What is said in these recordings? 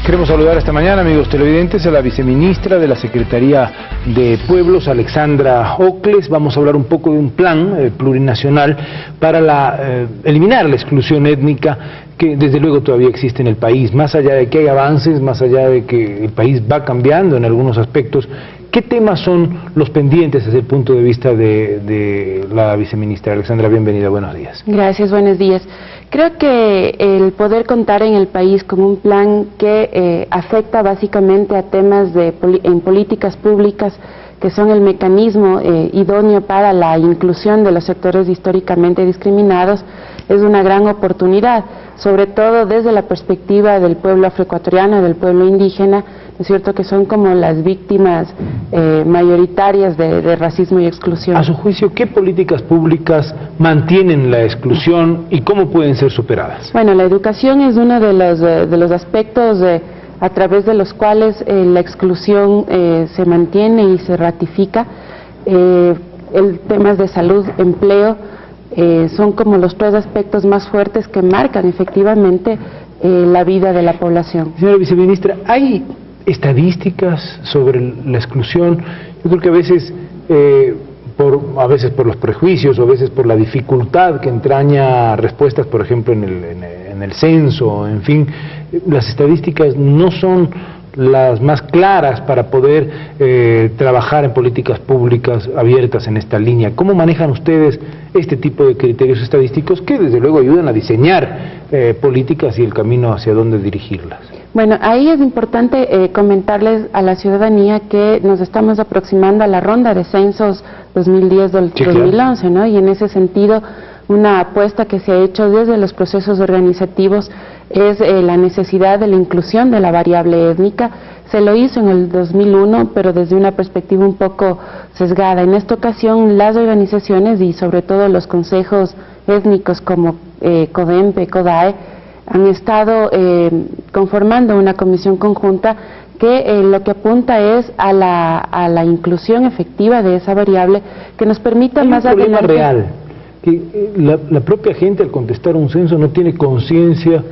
Queremos saludar esta mañana, amigos televidentes, a la viceministra de la Secretaría de Pueblos, Alexandra Ocles. Vamos a hablar un poco de un plan plurinacional para eliminar la exclusión étnica que desde luego todavía existe en el país. Más allá de que hay avances, más allá de que el país va cambiando en algunos aspectos, ¿qué temas son los pendientes desde el punto de vista de la viceministra? Alexandra, bienvenida, buenos días. Gracias, buenos días. Creo que el poder contar en el país con un plan que afecta básicamente a temas en políticas públicas que son el mecanismo idóneo para la inclusión de los sectores históricamente discriminados, es una gran oportunidad, sobre todo desde la perspectiva del pueblo afroecuatoriano, del pueblo indígena, ¿no es cierto?, que son como las víctimas mayoritarias de racismo y exclusión. A su juicio, ¿qué políticas públicas mantienen la exclusión y cómo pueden ser superadas? Bueno, la educación es uno de los aspectos a través de los cuales la exclusión se mantiene y se ratifica. El temas de salud, empleo, son como los tres aspectos más fuertes que marcan efectivamente la vida de la población. Señora viceministra, ¿hay estadísticas sobre la exclusión? Yo creo que a veces por los prejuicios o a veces por la dificultad que entraña respuestas, por ejemplo, en el censo, en fin, las estadísticas no son las más claras para poder trabajar en políticas públicas abiertas en esta línea. ¿Cómo manejan ustedes este tipo de criterios estadísticos que desde luego ayudan a diseñar políticas y el camino hacia dónde dirigirlas? Bueno, ahí es importante comentarles a la ciudadanía que nos estamos aproximando a la ronda de censos 2010-2011, ¿no? Y en ese sentido, una apuesta que se ha hecho desde los procesos organizativos es la necesidad de la inclusión de la variable étnica. Se lo hizo en el 2001, pero desde una perspectiva un poco sesgada. En esta ocasión, las organizaciones y sobre todo los consejos étnicos como CODEMPE, CODAE, han estado conformando una comisión conjunta que lo que apunta es a la inclusión efectiva de esa variable que nos permita más adelante... Hay un problema real, que la propia gente al contestar un censo no tiene conciencia.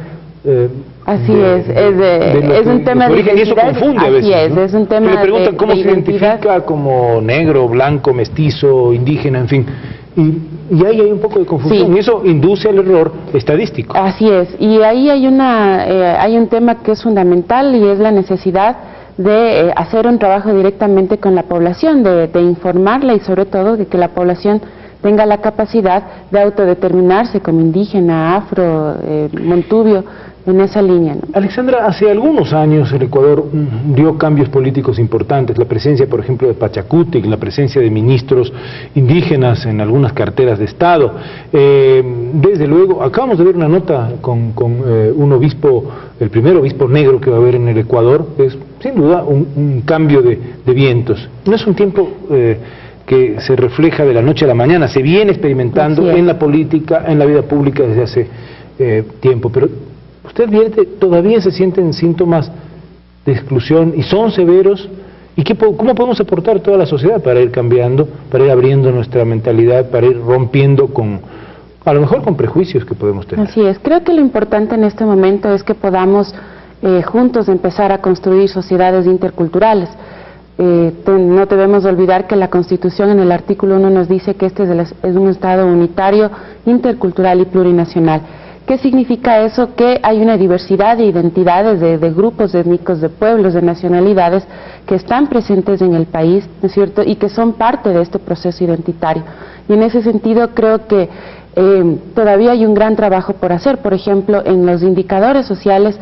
Así es un tema de identidad. Y eso confunde a veces, así ¿no? es un tema le preguntan cómo se identidad. identifica como negro, blanco, mestizo, indígena, en fin. Y ahí hay un poco de confusión, y eso induce al error estadístico. Así es, y ahí hay un tema que es fundamental y es la necesidad de hacer un trabajo directamente con la población, de informarla y sobre todo de que la población tenga la capacidad de autodeterminarse como indígena, afro, montubio, en esa línea, ¿no? Alexandra, hace algunos años el Ecuador dio cambios políticos importantes, la presencia, por ejemplo, de Pachacutic, la presencia de ministros indígenas en algunas carteras de Estado. Desde luego, acabamos de ver una nota con un obispo, el primer obispo negro que va a haber en el Ecuador. Es sin duda un cambio de vientos. No es un tiempo que se refleja de la noche a la mañana, se viene experimentando en la política, en la vida pública desde hace tiempo, pero usted advierte, todavía se sienten síntomas de exclusión y son severos. ¿Y cómo podemos aportar toda la sociedad para ir cambiando, para ir abriendo nuestra mentalidad, para ir rompiendo a lo mejor con prejuicios que podemos tener? Así es, creo que lo importante en este momento es que podamos juntos empezar a construir sociedades interculturales. No debemos olvidar que la Constitución en el artículo 1 nos dice que este es un Estado unitario, intercultural y plurinacional. ¿Qué significa eso? Que hay una diversidad de identidades, de grupos étnicos, de pueblos, de nacionalidades que están presentes en el país, ¿no es cierto?, y que son parte de este proceso identitario. Y en ese sentido creo que todavía hay un gran trabajo por hacer. Por ejemplo, en los indicadores sociales,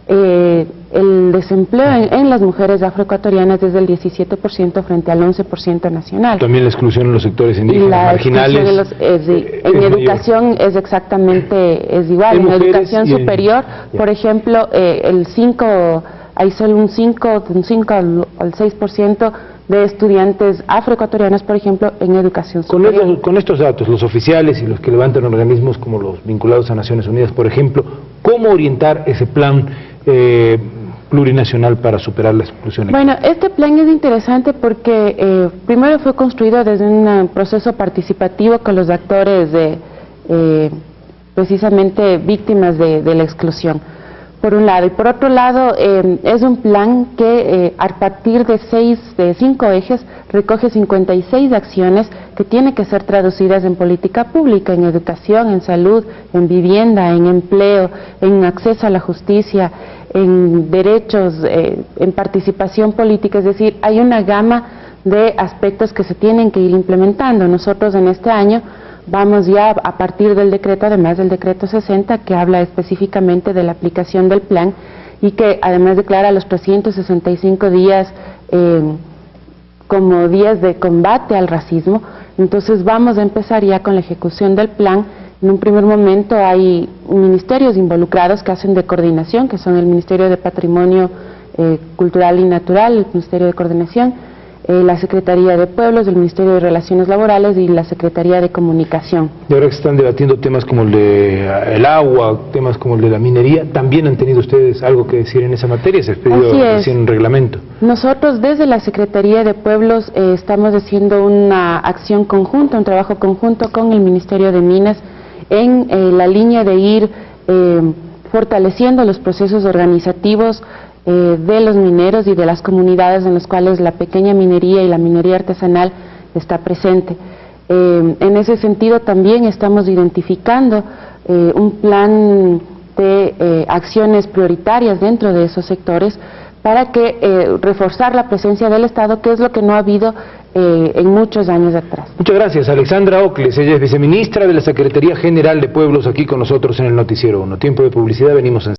el desempleo en las mujeres afroecuatorianas es del 17% frente al 11% nacional. También la exclusión en los sectores indígenas, marginales. En educación es exactamente igual. En educación superior, por ejemplo, hay solo un 5 al 6% de estudiantes afroecuatorianos, por ejemplo, en educación superior. Con estos datos, los oficiales y los que levantan organismos como los vinculados a Naciones Unidas, por ejemplo, ¿cómo orientar ese plan plurinacional para superar la exclusión? Bueno, este plan es interesante porque primero fue construido desde un proceso participativo con los actores precisamente víctimas de la exclusión. por un lado. Y por otro lado, es un plan que a partir de 5 ejes recoge 56 acciones que tienen que ser traducidas en política pública, en educación, en salud, en vivienda, en empleo, en acceso a la justicia, en derechos, en participación política. Es decir, hay una gama de aspectos que se tienen que ir implementando. Nosotros en este año vamos ya a partir del decreto, además del decreto 60, que habla específicamente de la aplicación del plan y que además declara los 365 días como días de combate al racismo. Entonces vamos a empezar ya con la ejecución del plan. En un primer momento hay ministerios involucrados que hacen de coordinación, que son el Ministerio de Patrimonio Cultural y Natural, el Ministerio de Coordinación, la Secretaría de Pueblos, el Ministerio de Relaciones Laborales y la Secretaría de Comunicación. Y ahora que se están debatiendo temas como el de el agua, temas como el de la minería, ¿también han tenido ustedes algo que decir en esa materia? ¿Se ha expedido recién un reglamento? Nosotros desde la Secretaría de Pueblos estamos haciendo una acción conjunta, un trabajo conjunto con el Ministerio de Minas en la línea de ir fortaleciendo los procesos organizativos de los mineros y de las comunidades en las cuales la pequeña minería y la minería artesanal está presente. En ese sentido también estamos identificando un plan de acciones prioritarias dentro de esos sectores para que reforzar la presencia del Estado, que es lo que no ha habido en muchos años atrás. Muchas gracias, Alexandra Ocles. Ella es viceministra de la Secretaría General de Pueblos, aquí con nosotros en el Noticiero 1. Tiempo de publicidad, venimos en